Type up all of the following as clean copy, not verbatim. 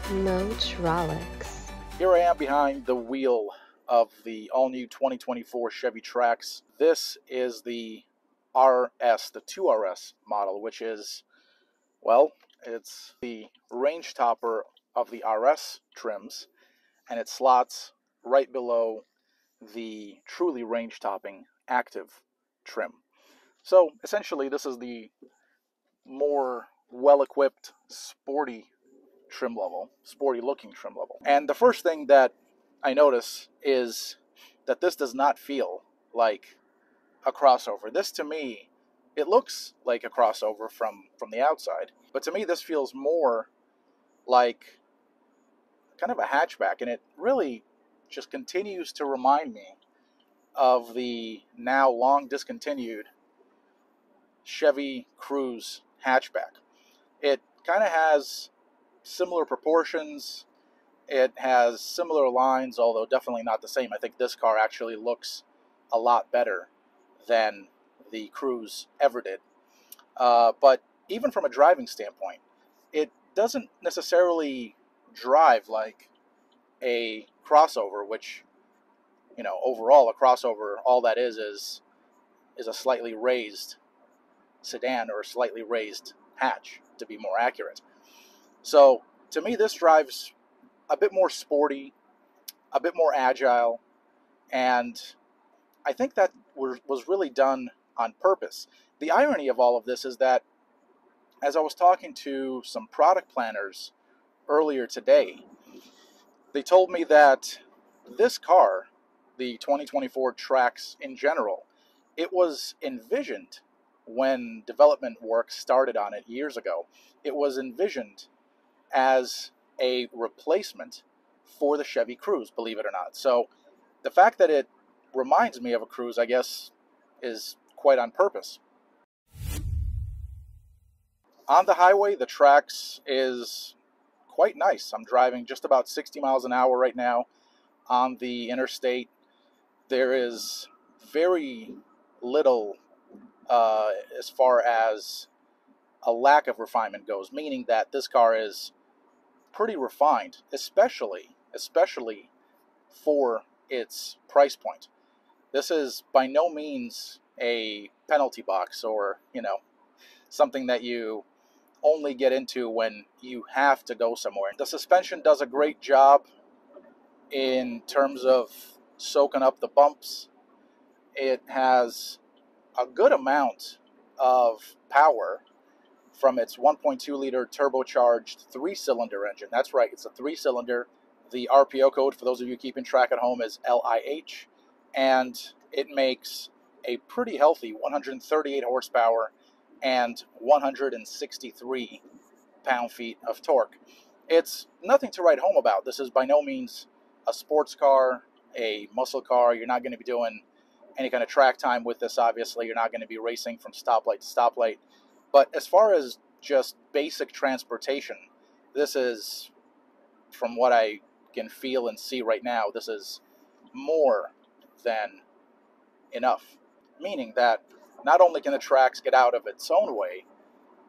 MOTROLIX. Here I am behind the wheel of the all-new 2024 Chevy Trax. This is the RS, the 2RS model, which is, well, it's the range topper of the RS trims, and it slots right below the truly range-topping active trim. So essentially, this is the more well-equipped, sporty trim level, sporty looking trim level. And the first thing that I notice is that this does not feel like a crossover. This, to me, it looks like a crossover from the outside, but to me this feels more like kind of a hatchback, and it really just continues to remind me of the now long discontinued Chevy Cruze hatchback. It kind of has similar proportions. It has similar lines, although definitely not the same. I think this car actually looks a lot better than the Cruze ever did. But even from a driving standpoint, it doesn't necessarily drive like a crossover, which, you know, overall a crossover, all that is a slightly raised sedan or a slightly raised hatch, to be more accurate. So to me, this drives a bit more sporty, a bit more agile, and I think that was really done on purpose. The irony of all of this is that as I was talking to some product planners earlier today, they told me that this car, the 2024 Trax in general, it was envisioned when development work started on it years ago. It was envisioned as a replacement for the Chevy Cruze, believe it or not. So the fact that it reminds me of a Cruze, I guess, is quite on purpose. On the highway, the Trax is quite nice. I'm driving just about 60 miles an hour right now on the interstate. There is very little as far as a lack of refinement goes, meaning that this car is pretty refined, especially for its price point. This is by no means a penalty box or, you know, something that you only get into when you have to go somewhere. The suspension does a great job in terms of soaking up the bumps. It has a good amount of power from its 1.2 liter turbocharged 3-cylinder engine. That's right, it's a 3-cylinder. The RPO code, for those of you keeping track at home, is LIH, and it makes a pretty healthy 138 horsepower and 163 pound-feet of torque. It's nothing to write home about. This is by no means a sports car, a muscle car. You're not going to be doing any kind of track time with this, obviously. You're not going to be racing from stoplight to stoplight. But as far as just basic transportation, this is, from what I can feel and see right now, this is more than enough. Meaning that not only can the Trax get out of its own way,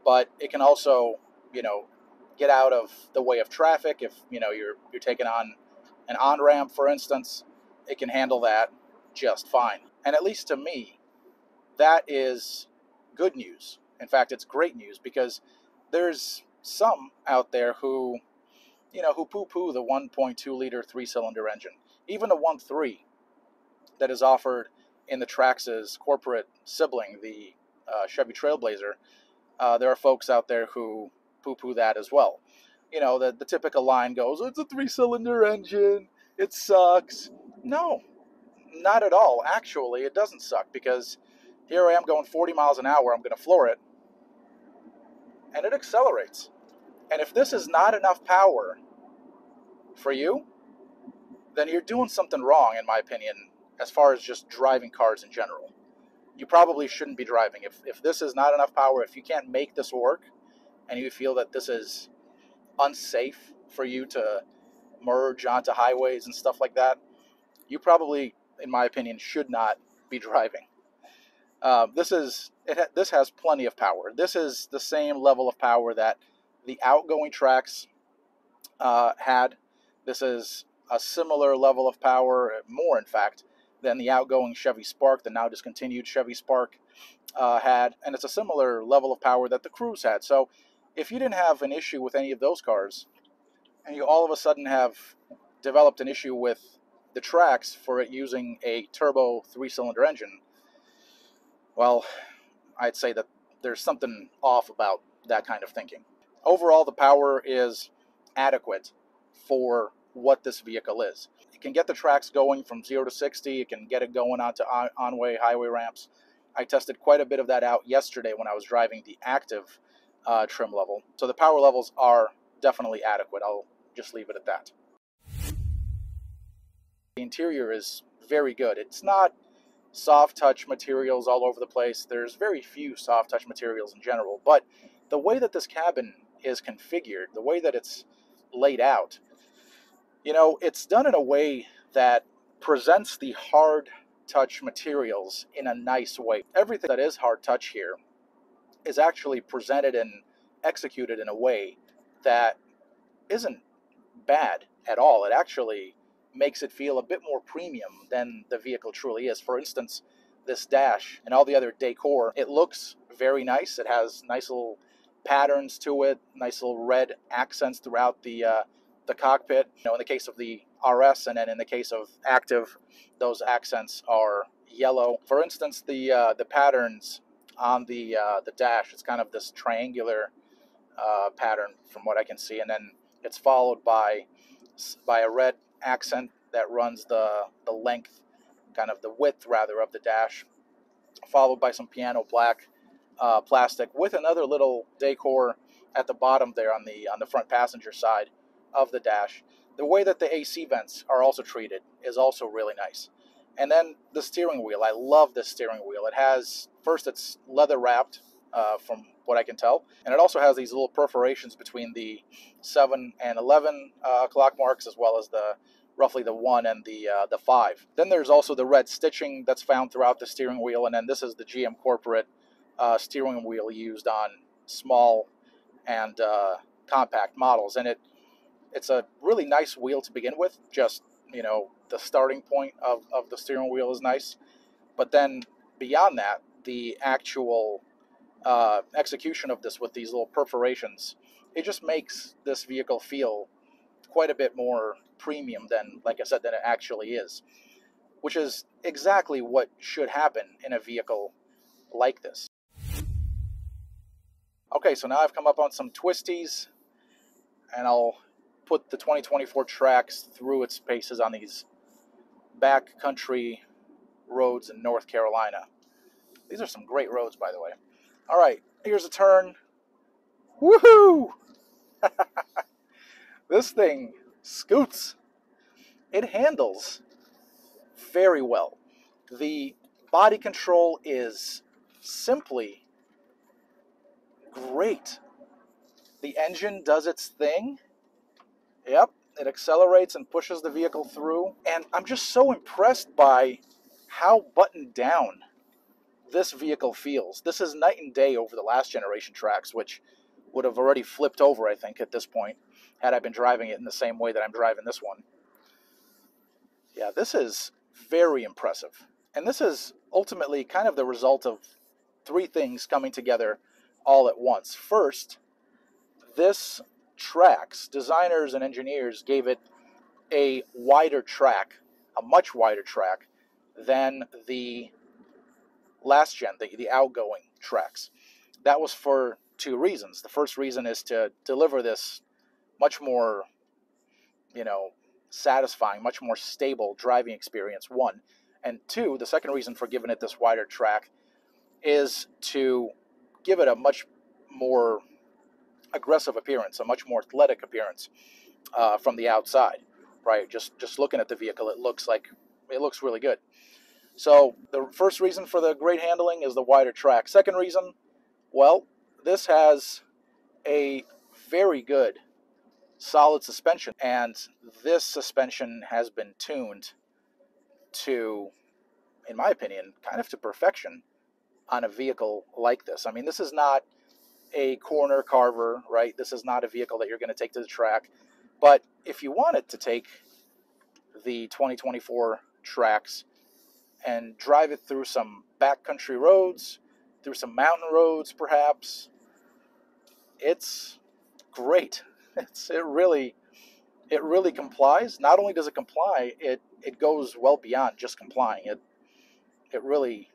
but it can also, you know, get out of the way of traffic. If, you know, you're taking on an on-ramp, for instance, it can handle that just fine. And at least to me, that is good news. In fact, it's great news, because there's some out there who, you know, who poo-poo the 1.2 liter 3-cylinder engine. Even the 1.3 that is offered in the Trax's corporate sibling, the Chevy Trailblazer, there are folks out there who poo-poo that as well. You know, the typical line goes, it's a 3-cylinder engine, it sucks. No, not at all. Actually, it doesn't suck, because here I am going 40 miles an hour, I'm going to floor it, and it accelerates. And if this is not enough power for you, then you're doing something wrong, in my opinion, as far as just driving cars in general. You probably shouldn't be driving. If this is not enough power, if you can't make this work, and you feel that this is unsafe for you to merge onto highways and stuff like that, you probably, in my opinion, should not be driving. This has plenty of power. This is the same level of power that the outgoing Trax had. This is a similar level of power, more in fact, than the outgoing Chevy Spark, the now discontinued Chevy Spark, had, and it's a similar level of power that the Cruze had. So if you didn't have an issue with any of those cars, and you all of a sudden have developed an issue with the Trax for it using a turbo 3-cylinder engine, well, I'd say that there's something off about that kind of thinking. Overall, the power is adequate for what this vehicle is. It can get the Trax going from 0 to 60. It can get it going onto on-way highway ramps. I tested quite a bit of that out yesterday when I was driving the active trim level. So the power levels are definitely adequate. I'll just leave it at that. The interior is very good. It's not soft touch materials all over the place. There's very few soft touch materials in general, but the way that this cabin is configured, the way that it's laid out, you know, it's done in a way that presents the hard touch materials in a nice way. Everything that is hard touch here is actually presented and executed in a way that isn't bad at all. It actually makes it feel a bit more premium than the vehicle truly is. For instance, this dash and all the other decor, it looks very nice. It has nice little patterns to it, nice little red accents throughout the cockpit. You know, in the case of the RS, and then in the case of active, those accents are yellow. For instance, the patterns on the dash, it's kind of this triangular pattern from what I can see, and then it's followed by a red accent that runs the length, kind of the width rather, of the dash, followed by some piano black plastic with another little decor at the bottom there on the front passenger side of the dash. The way that the AC vents are also treated is also really nice. And then the steering wheel, I love this steering wheel. It has, first, it's leather wrapped from what I can tell, and it also has these little perforations between the 7 and 11 o'clock marks, as well as roughly the 1 and the 5. Then there's also the red stitching that's found throughout the steering wheel, and then this is the GM corporate steering wheel used on small and compact models, and it's a really nice wheel to begin with. Just, you know, the starting point of the steering wheel is nice, but then beyond that, the actual execution of this with these little perforations, it just makes this vehicle feel quite a bit more premium than, like I said, than it actually is, which is exactly what should happen in a vehicle like this. Okay, so now I've come up on some twisties, and I'll put the 2024 Trax through its paces on these backcountry roads in North Carolina. These are some great roads, by the way. All right, here's a turn. Woohoo! This thing scoots. It handles very well. The body control is simply great. The engine does its thing. Yep, it accelerates and pushes the vehicle through. And I'm just so impressed by how buttoned down this vehicle feels. This is night and day over the last generation Trax, which would have already flipped over, I think, at this point, had I been driving it in the same way that I'm driving this one. Yeah, this is very impressive. And this is ultimately kind of the result of three things coming together all at once. First, this Trax, designers and engineers gave it a wider track, a much wider track than the last gen, the outgoing Trax. That was for two reasons. The first reason is to deliver this much more, you know, satisfying, much more stable driving experience, one. And two, the second reason for giving it this wider track is to give it a much more aggressive appearance, a much more athletic appearance from the outside, right? Just looking at the vehicle, it looks really good. So the first reason for the great handling is the wider track. Second reason, well, this has a very good solid suspension, and this suspension has been tuned to, in my opinion, kind of to perfection on a vehicle like this. I mean, this is not a corner carver, right? This is not a vehicle that you're going to take to the track But if you wanted to take the 2024 Trax and drive it through some backcountry roads, through some mountain roads perhaps, it's great. It really complies. Not only does it comply, it goes well beyond just complying. It really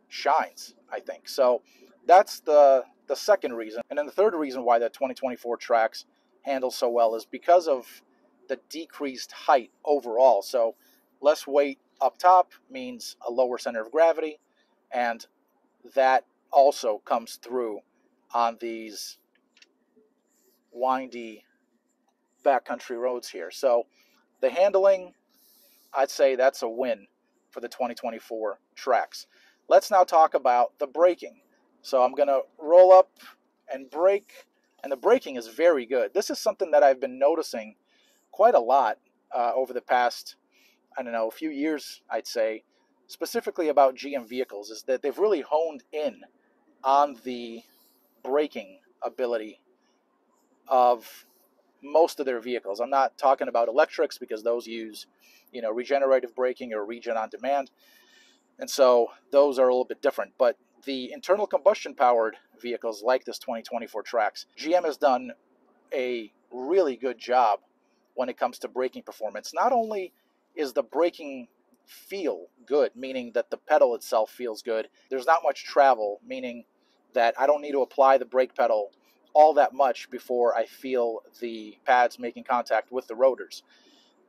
shines, I think. So that's the second reason. And then the third reason why that 2024 Trax handles so well is because of the decreased height overall. So less weight up top means a lower center of gravity, and that also comes through on these windy backcountry roads here. So the handling, I'd say that's a win for the 2024 Trax. Let's now talk about the braking. So I'm going to roll up and brake, and the braking is very good. This is something that I've been noticing quite a lot over the past, I don't know, a few years, I'd say, specifically about GM vehicles, is that they've really honed in on the braking ability of most of their vehicles. I'm not talking about electrics because those use, regenerative braking or regen on demand. And so those are a little bit different. But the internal combustion powered vehicles like this 2024 Trax, GM has done a really good job when it comes to braking performance. Not only is the braking feel good, meaning that the pedal itself feels good, there's not much travel, meaning that I don't need to apply the brake pedal all that much before I feel the pads making contact with the rotors.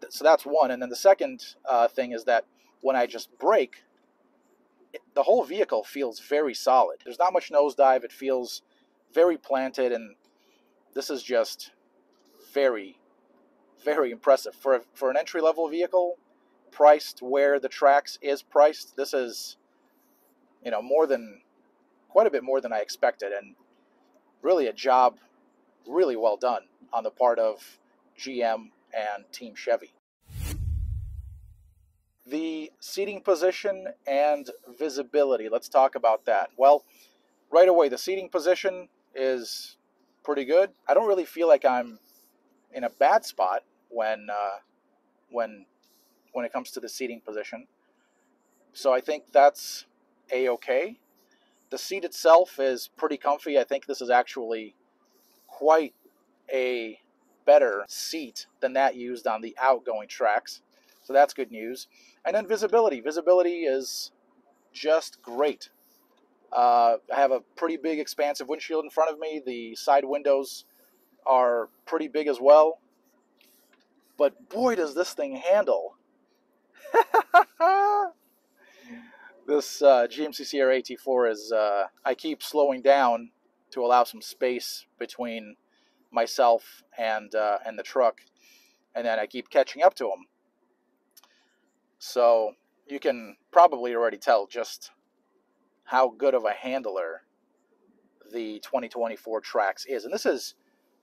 So that's one. And then the second thing is that when I just brake, the whole vehicle feels very solid. There's not much nosedive. It feels very planted, and this is just very, very impressive. For an entry-level vehicle, priced where the Trax is priced, this is, quite a bit more than I expected, and really a job really well done on the part of GM and Team Chevy. The seating position and visibility. Let's talk about that. Well, right away, the seating position is pretty good. I don't really feel like I'm in a bad spot when it comes to the seating position. So I think that's a-okay. The seat itself is pretty comfy. I think this is actually quite a better seat than that used on the outgoing Trax. So that's good news. And then visibility. Visibility is just great. I have a pretty big expansive windshield in front of me. The side windows are pretty big as well. But boy, does this thing handle. This GMC Sierra AT4 is, I keep slowing down to allow some space between myself and the truck, and then I keep catching up to him. So you can probably already tell just how good of a handler the 2024 Trax is. And this is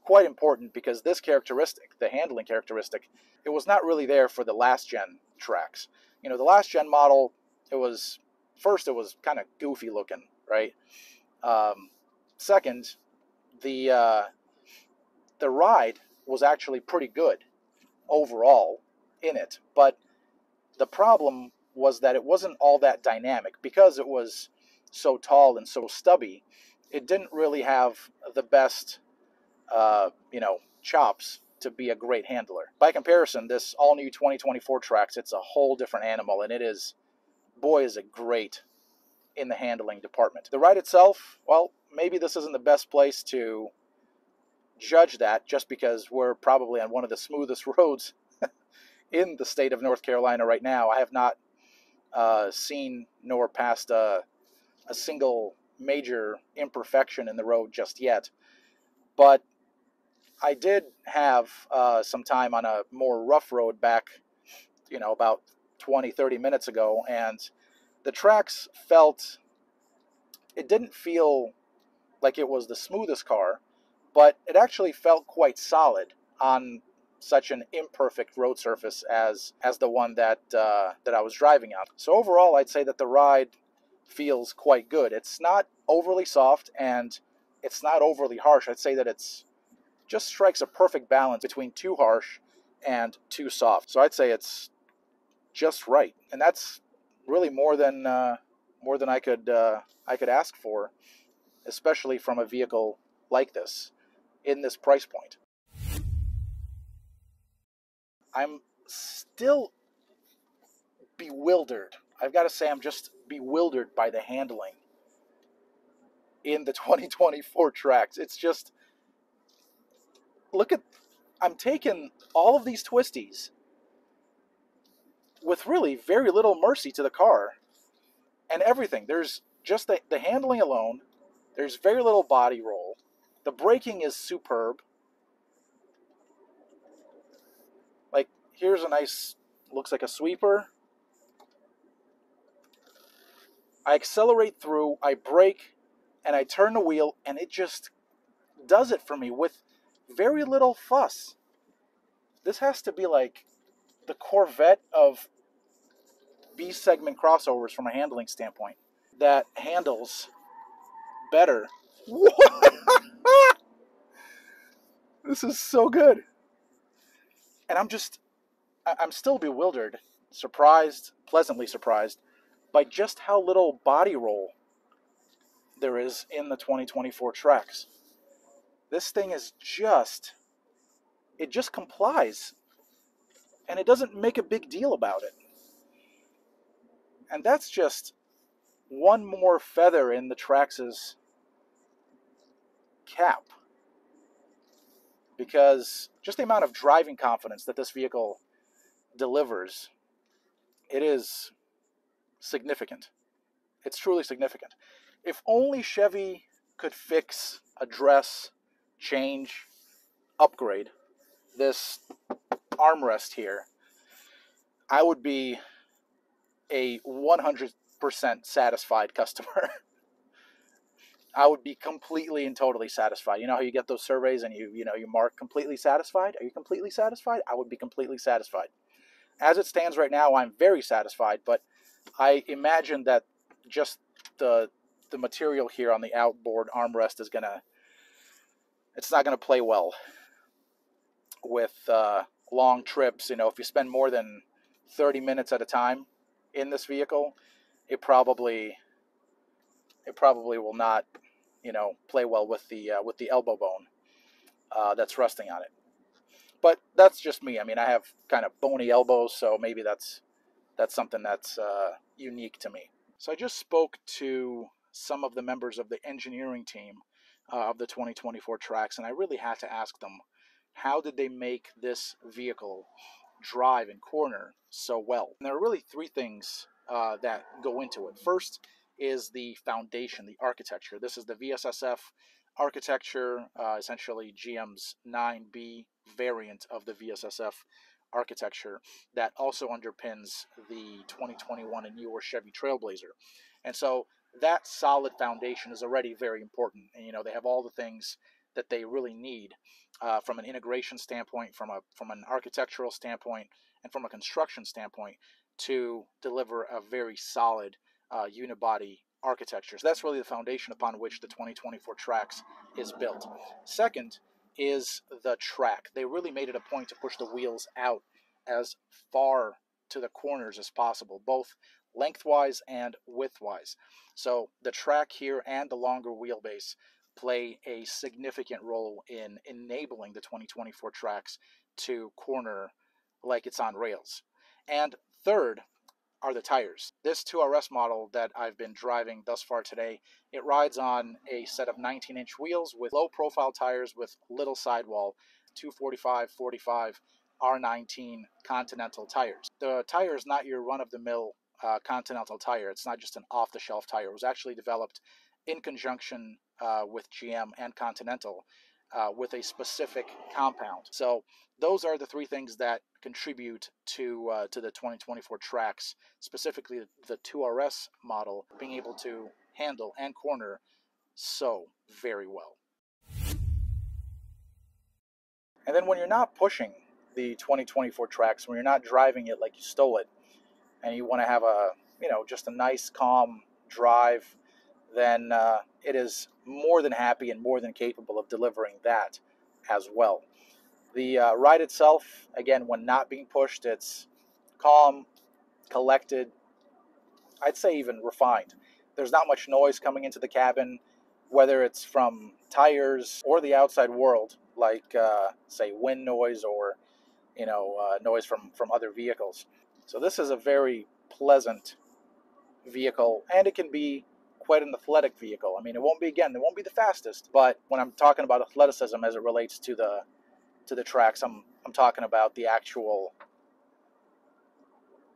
quite important because this characteristic, the handling characteristic, it was not really there for the last gen Trax. The last gen model, it was kind of goofy looking, right? Second, the ride was actually pretty good overall in it, but the problem was that it wasn't all that dynamic because it was so tall and so stubby. It didn't really have the best, chops to be a great handler. By comparison, this all-new 2024 Trax, it's a whole different animal, and it is, boy, is it great in the handling department. The ride itself, well, maybe this isn't the best place to judge that just because we're probably on one of the smoothest roads in the state of North Carolina right now. I have not seen nor passed a single major imperfection in the road just yet. But I did have some time on a more rough road back, about 20-30 minutes ago, and the Trax it didn't feel like it was the smoothest car, but it actually felt quite solid on such an imperfect road surface as the one that I was driving on. So overall, I'd say that the ride feels quite good. It's not overly soft and it's not overly harsh. I'd say that it's just strikes a perfect balance between too harsh and too soft. So I'd say it's just right, and that's really more than I could ask for, especially from a vehicle like this in this price point. I'm still bewildered. I've got to say, I'm just bewildered by the handling in the 2024 Trax. It's just, look at, I'm taking all of these twisties with really very little mercy to the car and everything. There's just the handling alone. There's very little body roll. The braking is superb. Like, here's a nice, looks like a sweeper. I accelerate through, I brake, and I turn the wheel, and it just does it for me with very little fuss. This has to be like the Corvette of B-segment crossovers from a handling standpoint. That handles better. This is so good. And I'm still bewildered, surprised, pleasantly surprised, by just how little body roll there is in the 2024 Trax. This thing is just, it just complies. And it doesn't make a big deal about it. And that's just one more feather in the Trax's cap. Because just the amount of driving confidence that this vehicle delivers, it is significant. It's truly significant. If only Chevy could fix, address, change, upgrade this armrest here, I would be a 100% satisfied customer. I would be completely and totally satisfied. You know how you get those surveys and you mark completely satisfied? Are you completely satisfied? I would be completely satisfied. As it stands right now, I'm very satisfied, but I imagine that just the material here on the outboard armrest is it's not gonna play well with long trips. You know, if you spend more than 30 minutes at a time in this vehicle, it probably will not, play well with the elbow bone that's resting on it. But that's just me. I mean, I have kind of bony elbows, so maybe that's something that's unique to me. So I just spoke to some of the members of the engineering team of the 2024 Trax, and I really had to ask them, how did they make this vehicle drive and corner so well? And there are really three things that go into it. First is the foundation, the architecture. This is the VSSF architecture, essentially GM's 9B variant of the VSSF architecture that also underpins the 2021 and newer Chevy Trailblazer. And so that solid foundation is already very important. And, they have all the things that they really need from an integration standpoint, from an architectural standpoint, and from a construction standpoint to deliver a very solid unibody architecture. So that's really the foundation upon which the 2024 Trax is built. Second is the track. They really made it a point to push the wheels out as far to the corners as possible, both lengthwise and widthwise. So the track here and the longer wheelbase play a significant role in enabling the 2024 Trax to corner like it's on rails. And third are the tires. This 2RS model that I've been driving thus far today, it rides on a set of 19-inch wheels with low-profile tires with little sidewall, 245/45 R19 Continental tires. The tire is not your run-of-the-mill Continental tire. It's not just an off-the-shelf tire. It was actually developed in conjunction with GM and Continental with a specific compound. So those are the three things that contribute to the 2024 Trax, specifically the 2RS model, being able to handle and corner so very well. And then when you're not pushing the 2024 Trax, when you're not driving it like you stole it, and you want to have just a nice, calm drive, then it is more than happy and more than capable of delivering that as well. The ride itself, again, when not being pushed, it's calm, collected, I'd say even refined. There's not much noise coming into the cabin, whether it's from tires or the outside world, like, say, wind noise or, noise from other vehicles. So this is a very pleasant vehicle, and it can be quite an athletic vehicle. I mean, it won't be the fastest, but when I'm talking about athleticism as it relates to the Trax, I'm talking about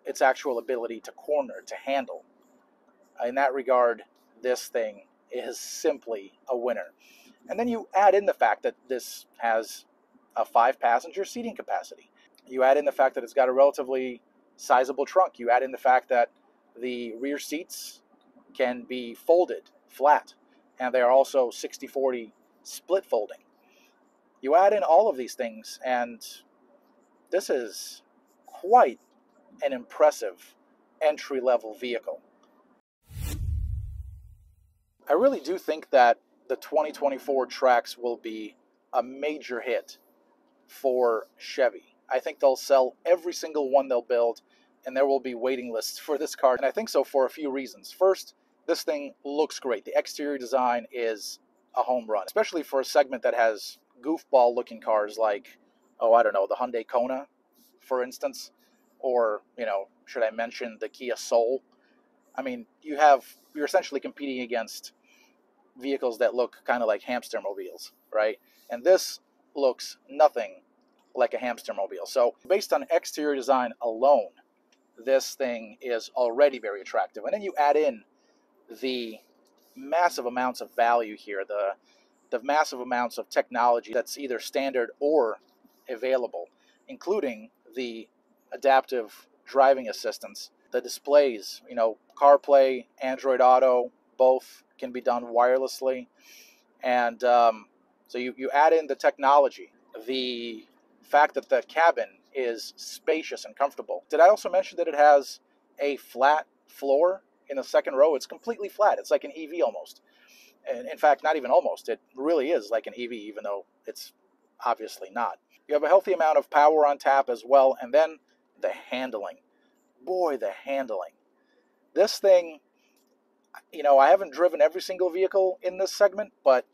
its actual ability to corner, to handle. In that regard, this thing is simply a winner. And then you add in the fact that this has a 5-passenger seating capacity. You add in the fact that it's got a relatively sizable trunk. You add in the fact that the rear seats can be folded flat, and they are also 60/40 split folding. You add in all of these things, and this is quite an impressive entry-level vehicle. I really do think that the 2024 Trax will be a major hit for Chevy. I think they'll sell every single one they'll build, and there will be waiting lists for this car. And I think so for a few reasons. First, this thing looks great. The exterior design is a home run, especially for a segment that has goofball-looking cars like, I don't know, the Hyundai Kona, for instance, or, should I mention the Kia Soul? I mean, you're essentially competing against vehicles that look kind of like hamster mobiles, right? And this looks nothing like a hamster mobile. So based on exterior design alone, this thing is already very attractive. And then you add in the massive amounts of value here, the massive amounts of technology that's either standard or available, including the adaptive driving assistance, the displays, CarPlay, Android Auto, both can be done wirelessly. And so you add in the technology, the fact that the cabin is spacious and comfortable. Did I also mention that it has a flat floor in the second row? It's completely flat. It's like an EV almost. And in fact, not even almost. It really is like an EV, even though it's obviously not. You have a healthy amount of power on tap as well. And then the handling. Boy, the handling. This thing, I haven't driven every single vehicle in this segment, but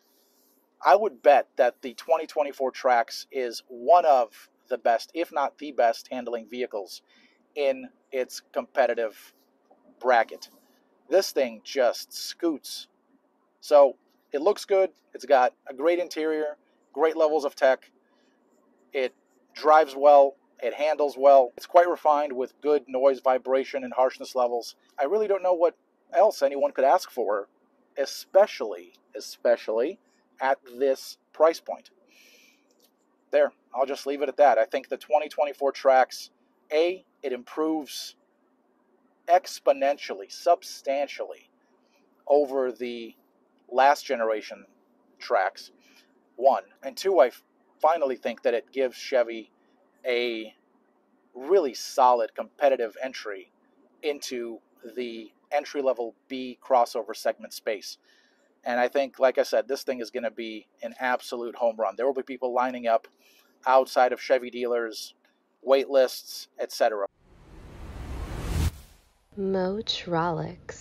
I would bet that the 2024 Trax is one of the best, if not the best, handling vehicles in its competitive bracket. This thing just scoots. So it looks good. It's got a great interior, great levels of tech. It drives well. It handles well. It's quite refined with good noise, vibration, and harshness levels. I really don't know what else anyone could ask for, especially at this price point. There, I'll just leave it at that. I think the 2024 Trax, it improves exponentially, substantially over the last generation Trax, 1. And 2, I finally think that it gives Chevy a really solid competitive entry into the entry-level B crossover segment space. And I think, like I said, this thing is going to be an absolute home run. There will be people lining up outside of Chevy dealers, wait lists, etc. MOTROLIX.